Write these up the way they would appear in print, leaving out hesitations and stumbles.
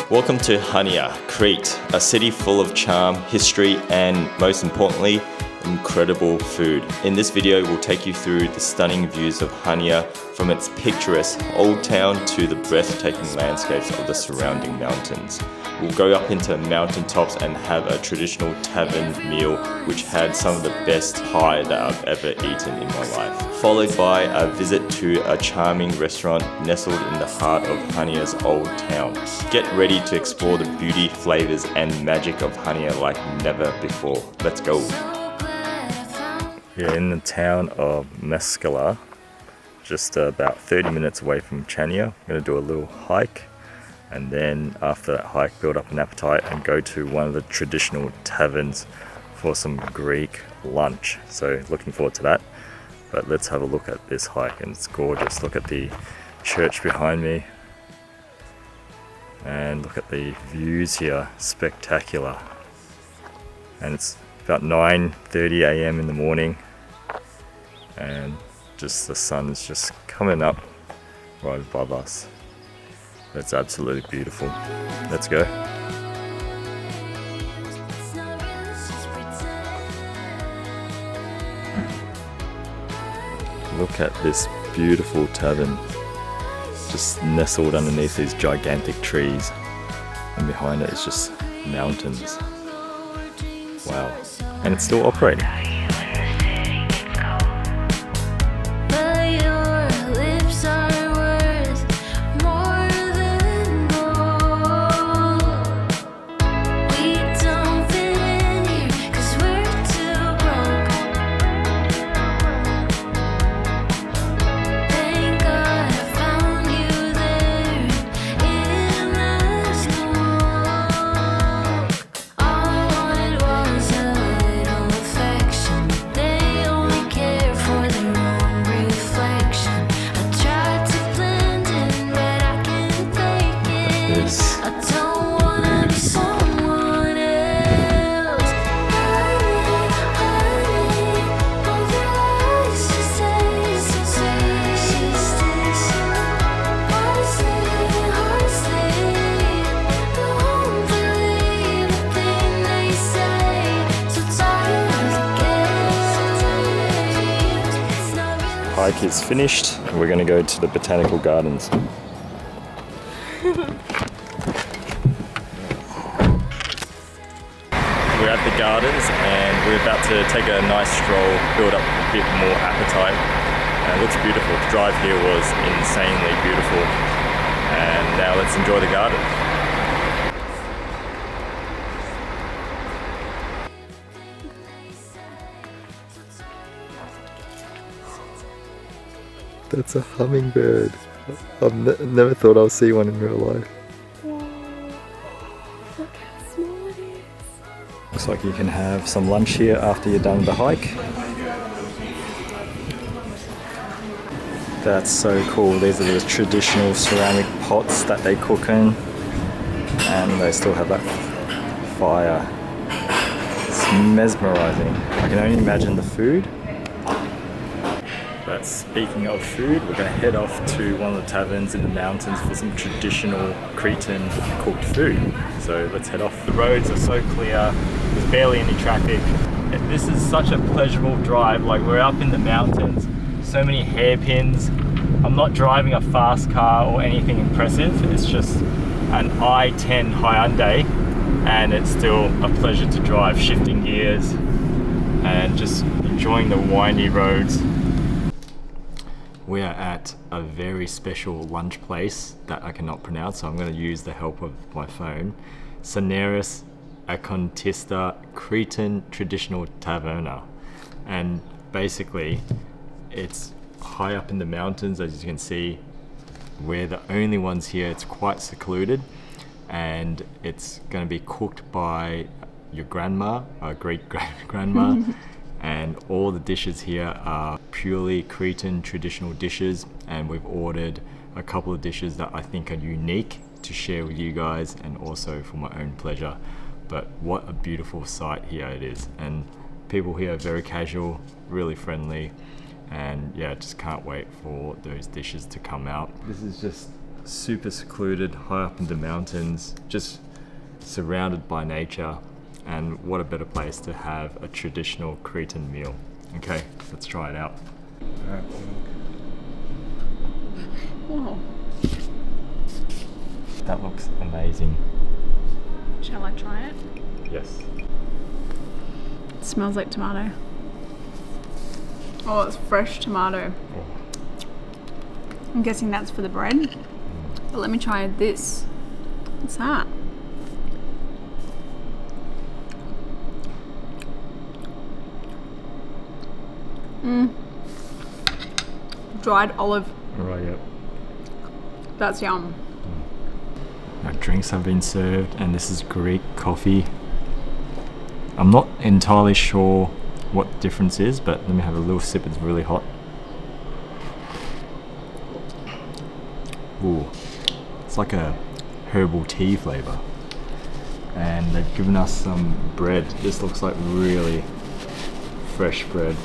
Welcome to Chania, Crete, a city full of charm, history, and most importantly, incredible food. In this video, we'll take you through the stunning views of Chania, from its picturesque old town to the breathtaking landscapes of the surrounding mountains. We'll go up into mountaintops and have a traditional tavern meal, which had some of the best pie that I've ever eaten in my life. Followed by a visit to a charming restaurant nestled in the heart of Chania's old town. Get ready to explore the beauty, flavors, and magic of Chania like never before. Let's go. We're in the town of Mescala, just about 30 minutes away from Chania. I'm going to do a little hike, and then after that hike build up an appetite and go to one of the traditional taverns for some Greek lunch. So looking forward to that. But let's have a look at this hike, and it's gorgeous. Look at the church behind me and look at the views here, spectacular. And it's about 9:30 a.m. in the morning, and just the sun is just coming up right above us. It's absolutely beautiful. Let's go. Look at this beautiful tavern, just nestled underneath these gigantic trees, and behind it is just mountains. Wow, and it's still operating. Hike is finished. We're going to go to the botanical gardens. We're at the gardens and we're about to take a nice stroll, build up a bit more appetite. And it looks beautiful. The drive here was insanely beautiful. And now let's enjoy the garden. That's a hummingbird. I've never thought I'll see one in real life. Wow. Look how small it is. Looks like you can have some lunch here after you're done with the hike. That's so cool. These are the traditional ceramic pots that they cook in, and they still have that fire. It's mesmerizing. I can only imagine the food. But speaking of food, we're going to head off to one of the taverns in the mountains for some traditional Cretan cooked food. So let's head off. The roads are so clear, there's barely any traffic. This is such a pleasurable drive. Like, we're up in the mountains, so many hairpins. I'm not driving a fast car or anything impressive. It's just an i10 Hyundai, and it's still a pleasure to drive, shifting gears and just enjoying the windy roads. We are at a very special lunch place that I cannot pronounce, so I'm going to use the help of my phone. Tzaneris Archontissa Cretan Traditional Taverna. And basically, it's high up in the mountains, as you can see. We're the only ones here. It's quite secluded, and it's going to be cooked by your grandma, our great-grandma. And all the dishes here are purely Cretan traditional dishes, and we've ordered a couple of dishes that I think are unique to share with you guys and also for my own pleasure. But what a beautiful sight here it is, and people here are very casual, really friendly, and yeah, just can't wait for those dishes to come out. This is just super secluded, high up in the mountains, just surrounded by nature. And what a better place to have a traditional Cretan meal. Okay, let's try it out. Alright. Whoa. That looks amazing. Shall I try it? Yes. It smells like tomato. Oh, it's fresh tomato. Oh. I'm guessing that's for the bread. But let me try this. What's that? Dried olive. Right, yep. That's yum. Our drinks have been served, and this is Greek coffee. I'm not entirely sure what the difference is, but let me have a little sip. It's really hot. Ooh, it's like a herbal tea flavor. And they've given us some bread. This looks like really fresh bread,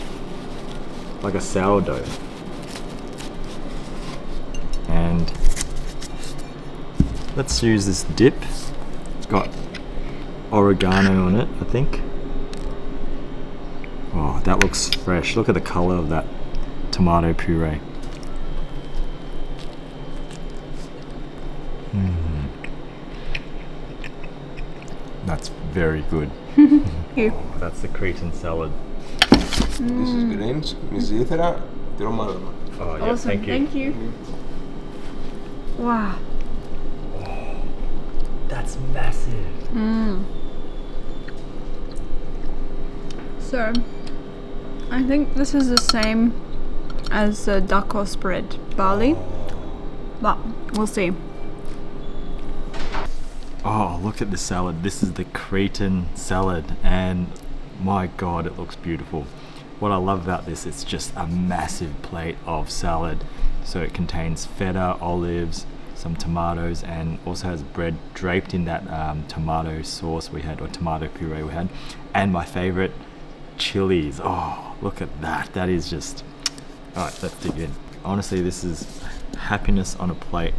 like a sourdough. And let's use this dip. It's got oregano on it, I think. Oh, that looks fresh. Look at the color of that tomato puree. That's very good. Here. Oh, that's the Cretan salad. This is greens. Misithera, tromalama. Oh, yeah, Awesome. thank you. Wow. That's massive. So, I think this is the same as the dakos bread, barley, but we'll see. Oh, look at the salad. This is the Cretan salad, and my god, it looks beautiful. What I love about this, it's just a massive plate of salad. So it contains feta, olives, some tomatoes, and also has bread draped in that tomato sauce we had, or tomato puree we had, and my favorite, chilies. Oh, look at that. That is just... Alright, let's dig in. Honestly, this is happiness on a plate.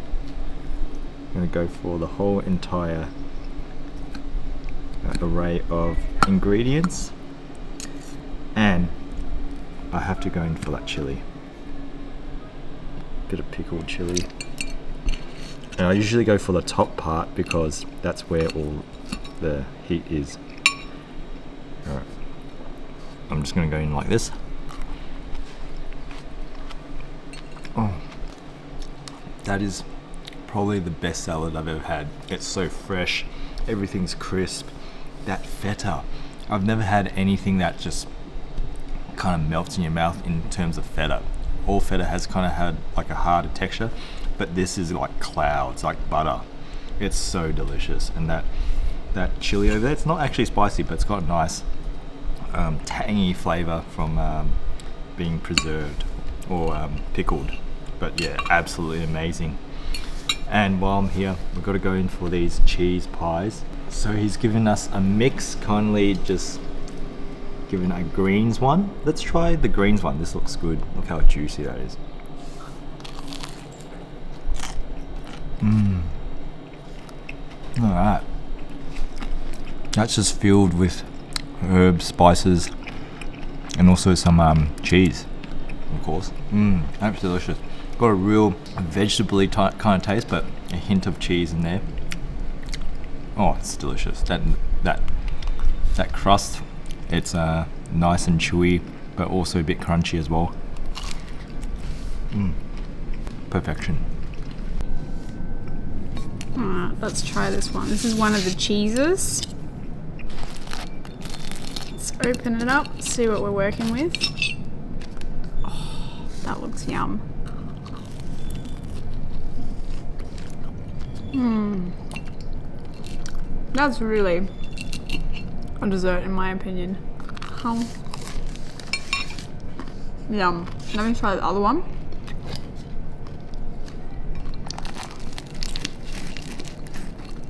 I'm going to go for the whole entire array of ingredients, and I have to go in for that chili. Bit of pickled chili. And I usually go for the top part because that's where all the heat is. Alright. I'm just going to go in like this. Oh, that is probably the best salad I've ever had. It's so fresh, everything's crisp. That feta, I've never had anything that just kind of melts in your mouth in terms of feta. All feta has kind of had like a harder texture, but this is like clouds, like butter. It's so delicious. And that chili over there, it's not actually spicy, but it's got a nice tangy flavor from being preserved or pickled. But yeah, absolutely amazing. And while I'm here, we've got to go in for these cheese pies. So he's given us a mix, kindly just given a greens one. Let's try the greens one. This looks good. Look how juicy that is. Alright. That's just filled with herbs, spices, and also some cheese, of course. That's delicious. Got a real vegetable-y kind of taste, but a hint of cheese in there. Oh, it's delicious. That crust, it's nice and chewy, but also a bit crunchy as well. Perfection. Alright, let's try this one. This is one of the cheeses. Let's open it up, see what we're working with. Oh, that looks yum. That's really a dessert in my opinion. Yum. Let me try the other one.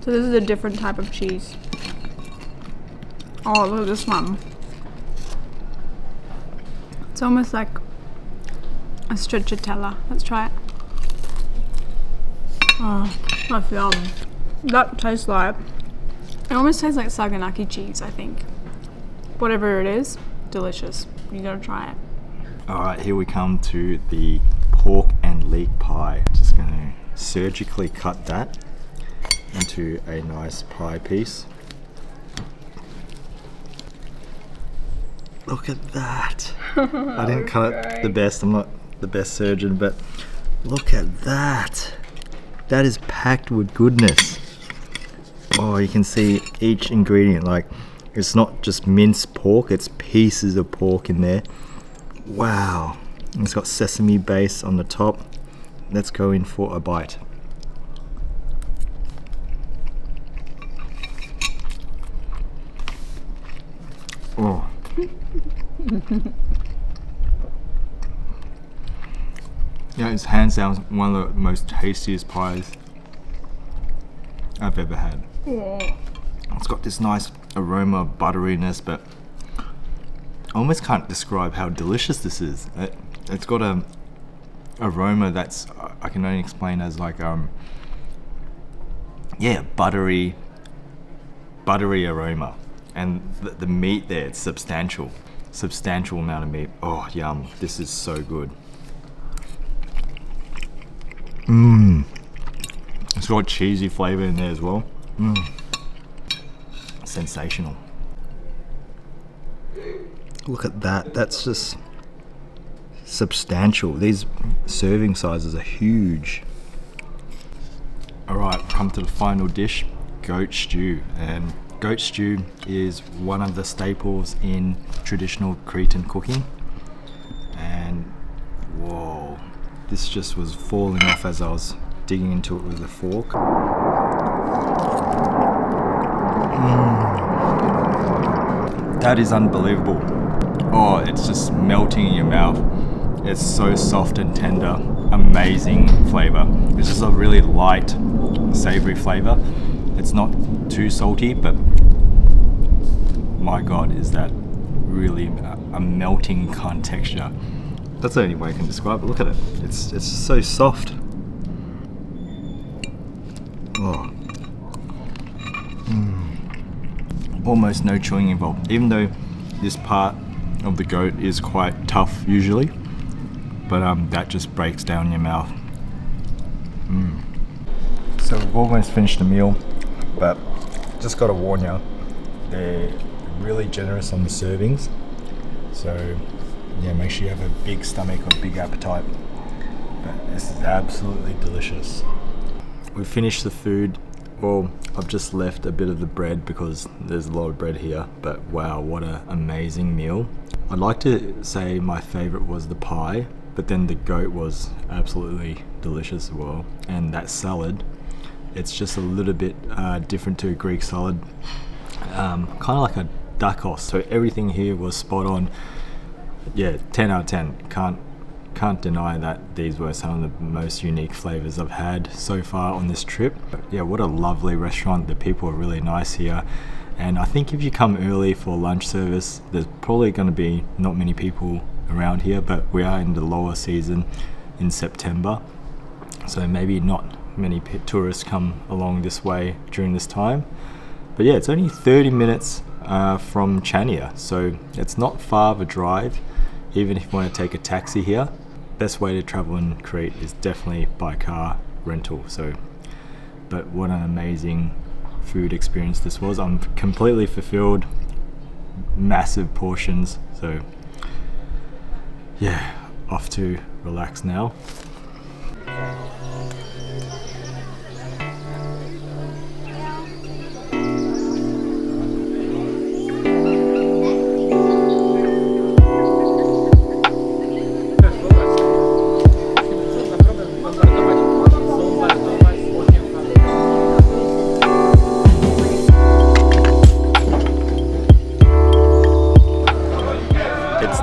So this is a different type of cheese. Oh, look at this one. It's almost like a stracciatella. Let's try it. Oh, that's yum. That tastes like, it almost tastes like saganaki cheese, I think. Whatever it is, delicious. You gotta try it. Alright, here we come to the pork and leek pie. Just gonna surgically cut that into a nice pie piece. Look at that. I didn't cut it the best. I'm not the best surgeon, but look at that. That is packed with goodness. Oh, you can see each ingredient. Like, it's not just minced pork, it's pieces of pork in there. Wow. And it's got sesame base on the top. Let's go in for a bite. Oh. Yeah, it's hands down one of the most tastiest pies I've ever had. Yeah. It's got this nice aroma, butteriness, but I almost can't describe how delicious this is. It's got a aroma that's, I can only explain as like yeah, buttery aroma, and the meat there, it's substantial amount of meat. Oh, yum! This is so good. It's got cheesy flavor in there as well. Sensational. Look at that. That's just substantial. These serving sizes are huge. Alright, come to the final dish, goat stew. And goat stew is one of the staples in traditional Cretan cooking. And whoa, this just was falling off as I was digging into it with a fork. That is unbelievable. Oh, it's just melting in your mouth. It's so soft and tender. Amazing flavor. It's just a really light, savory flavor. It's not too salty, but my God, is that really a melting kind of texture. That's the only way I can describe it. Look at it. It's so soft. Oh. Almost no chewing involved, even though this part of the goat is quite tough usually, but that just breaks down your mouth. So we've almost finished the meal, but just gotta warn you, they're really generous on the servings, so yeah, make sure you have a big stomach or big appetite. But this is absolutely delicious. We've finished the food. Well, I've just left a bit of the bread because there's a lot of bread here, but wow, what an amazing meal. I'd like to say my favorite was the pie, but then the goat was absolutely delicious as well. And that salad, it's just a little bit different to a Greek salad, kind of like a dakos. So everything here was spot on. Yeah, 10 out of 10. Can't deny that these were some of the most unique flavors I've had so far on this trip. Yeah, what a lovely restaurant. The people are really nice here, and I think if you come early for lunch service, there's probably going to be not many people around here, but we are in the lower season in September, so maybe not many tourists come along this way during this time. But yeah, it's only 30 minutes from Chania, so it's not far of a drive even if you want to take a taxi here. Best way to travel in Crete is definitely by car rental. So, but what an amazing food experience this was. I'm completely fulfilled, massive portions. So yeah, off to relax now.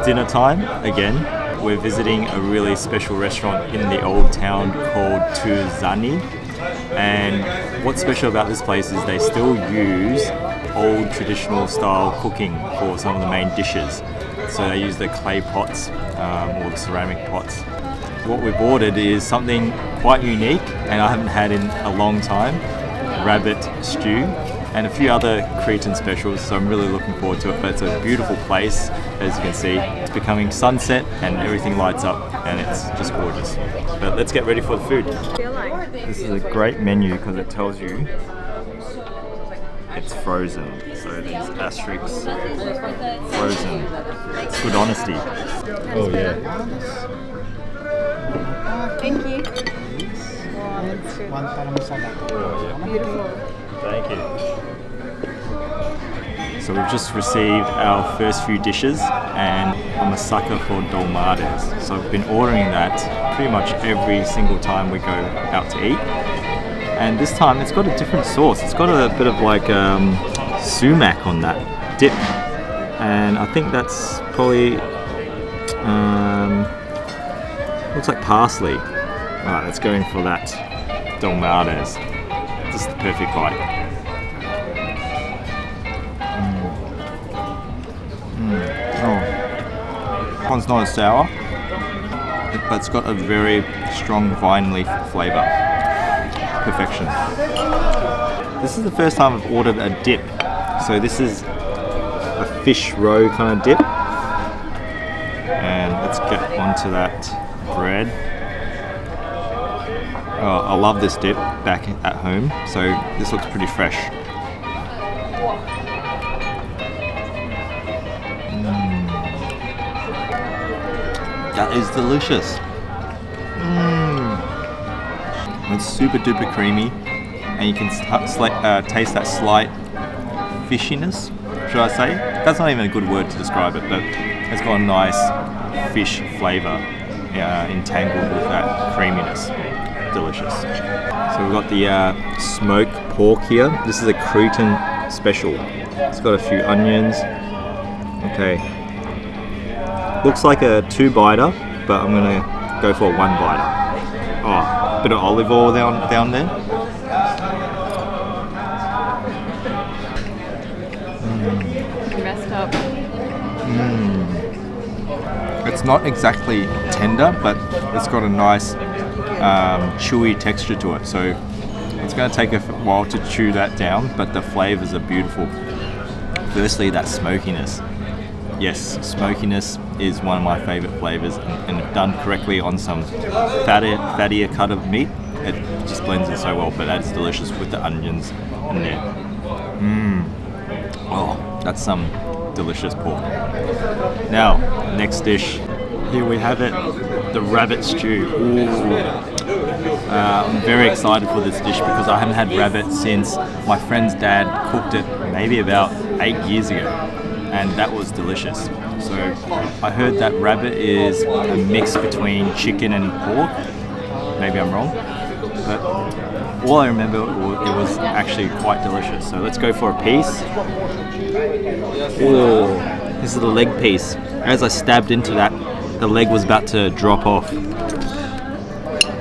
Dinner time again. We're visiting a really special restaurant in the old town called Xani, and what's special about this place is they still use old traditional style cooking for some of the main dishes. So they use the clay pots or the ceramic pots what we've ordered is something quite unique and I haven't had in a long time. Rabbit stew and a few other Cretan specials, so I'm really looking forward to it. But it's a beautiful place, as you can see. It's becoming sunset and everything lights up and it's just gorgeous. But let's get ready for the food. This is a great menu because it tells you it's frozen. So these asterisks, frozen. It's good honesty. Oh yeah. Thank you. Beautiful. Thank you. So we've just received our first few dishes and I'm a sucker for dolmades. So I've been ordering that pretty much every single time we go out to eat. And this time it's got a different sauce. It's got a bit of like sumac on that dip. And I think that's probably, looks like parsley. Alright, let's go in for that dolmades. Just the perfect bite. Oh, that one's not as sour, but it's got a very strong vine leaf flavour. Perfection. This is the first time I've ordered a dip. So this is a fish roe kind of dip. And let's get onto that bread. Oh, I love this dip back at home, so this looks pretty fresh. That is delicious. It's super duper creamy, and you can taste that slight fishiness, should I say? That's not even a good word to describe it, but it's got a nice fish flavour entangled with that creaminess. Delicious. So we've got the smoked pork here. This is a Cretan special. It's got a few onions. Okay. Looks like a 2-biter, but I'm gonna go for a 1-biter. Oh, bit of olive oil down there. Messed up. It's not exactly tender, but it's got a nice chewy texture to it, so it's going to take a while to chew that down, but the flavors are beautiful. Firstly, that smokiness. Yes, smokiness is one of my favorite flavors, and if done correctly on some fattier cut of meat, it just blends in so well, but that's delicious with the onions in there. Oh, that's some delicious pork. Now, next dish. Here we have it, the rabbit stew. I'm very excited for this dish because I haven't had rabbit since my friend's dad cooked it maybe about 8 years ago, and that was delicious. So I heard that rabbit is a mix between chicken and pork. Maybe I'm wrong, but all I remember it was actually quite delicious. So let's go for a piece. Oh, this is the leg piece. As I stabbed into that, the leg was about to drop off.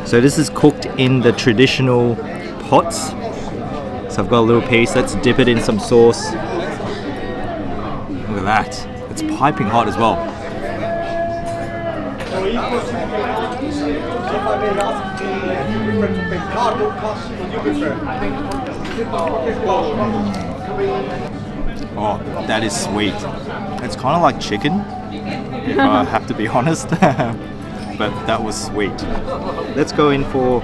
So this is cooked in the traditional pots. So I've got a little piece. Let's dip it in some sauce. Look at that. It's piping hot as well. Oh, that is sweet. It's kind of like chicken, if I have to be honest. But that was sweet. Let's go in for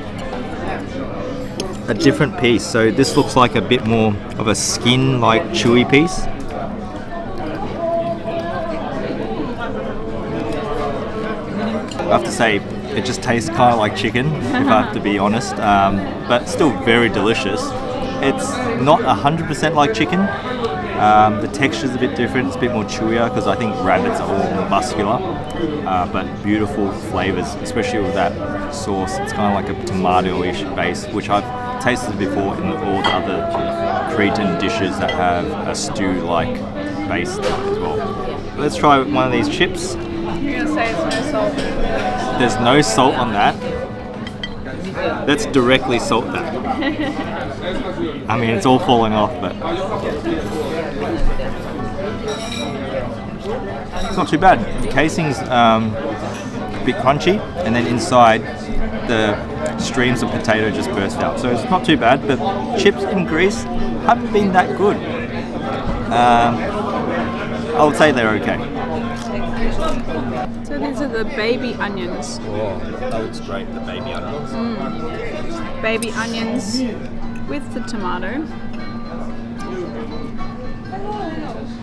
a different piece. So this looks like a bit more of a skin, like chewy piece. I have to say, it just tastes kind of like chicken, if I have to be honest, but still very delicious. It's not 100% like chicken. The texture's a bit different, it's a bit more chewier because I think rabbits are all more muscular, but beautiful flavors, especially with that sauce. It's kind of like a tomato-ish base, which I've tasted before in all the other Cretan dishes that have a stew-like base as well. Let's try one of these chips. You're gonna say it's no salt. There's no salt on that. Let's directly salt that. I mean, it's all falling off, but it's not too bad. The casing's bit crunchy, and then inside the streams of potato just burst out. So it's not too bad, but chips in Greece haven't been that good. I would say they're okay. So these are the baby onions. Oh, that looks great, the baby onions. Baby onions with the tomato.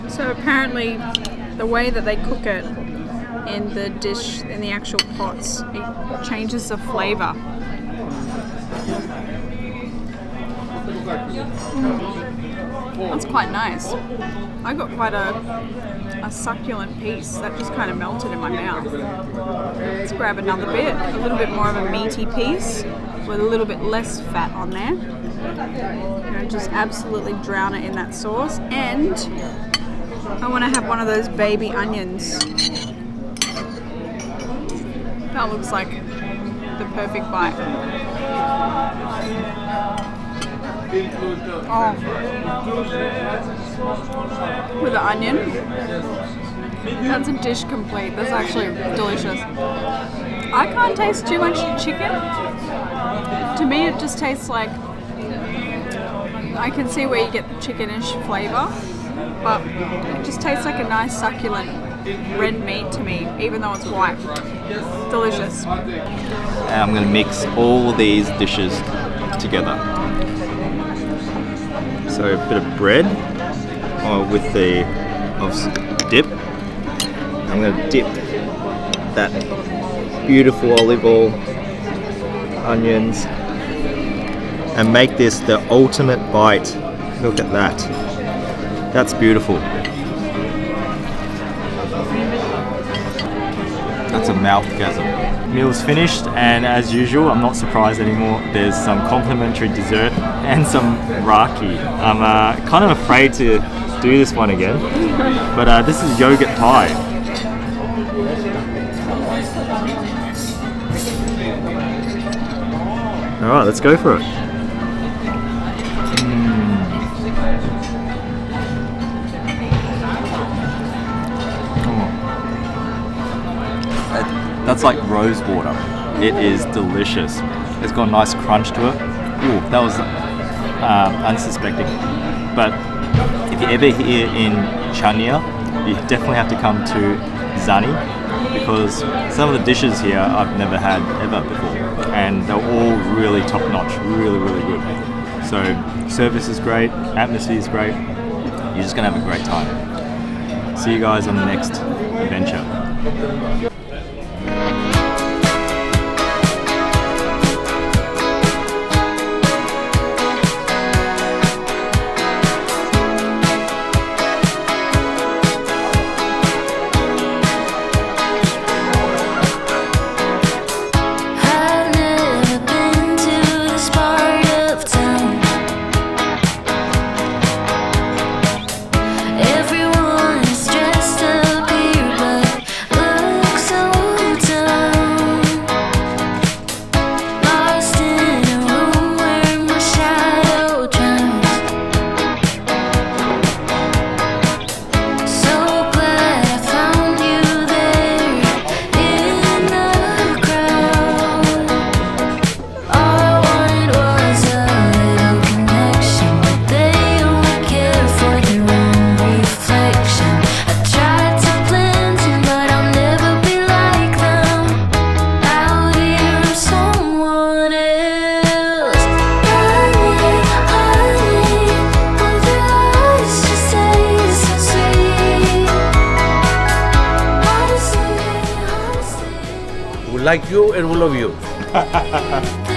So apparently the way that they cook it in the dish, in the actual pots, it changes the flavour. That's quite nice. I got quite a succulent piece that just kind of melted in my mouth. Let's grab another bit, a little bit more of a meaty piece with a little bit less fat on there. And just absolutely drown it in that sauce. And I want to have one of those baby onions. That looks like the perfect bite. Oh, with the onion, that's a dish complete. That's actually delicious. I can't taste too much chicken. To me, it just tastes like, I can see where you get the chickenish flavour, but it just tastes like a nice succulent red meat to me, even though it's white. Delicious. And I'm going to mix all these dishes together. So a bit of bread with the dip. I'm going to dip that beautiful olive oil, onions, and make this the ultimate bite. Look at that. That's beautiful. That's a mouthgasm. Meal's finished, and as usual, I'm not surprised anymore. There's some complimentary dessert and some raki. I'm kind of afraid to do this one again, but this is yogurt pie. All right, let's go for it. That's like rose water. It is delicious. It's got a nice crunch to it. Ooh, that was unsuspecting. But if you're ever here in Chania, you definitely have to come to Xani, because some of the dishes here I've never had ever before, and they're all really top notch, really, really good. So service is great, atmosphere is great. You're just gonna have a great time. See you guys on the next adventure. Like you and we love you.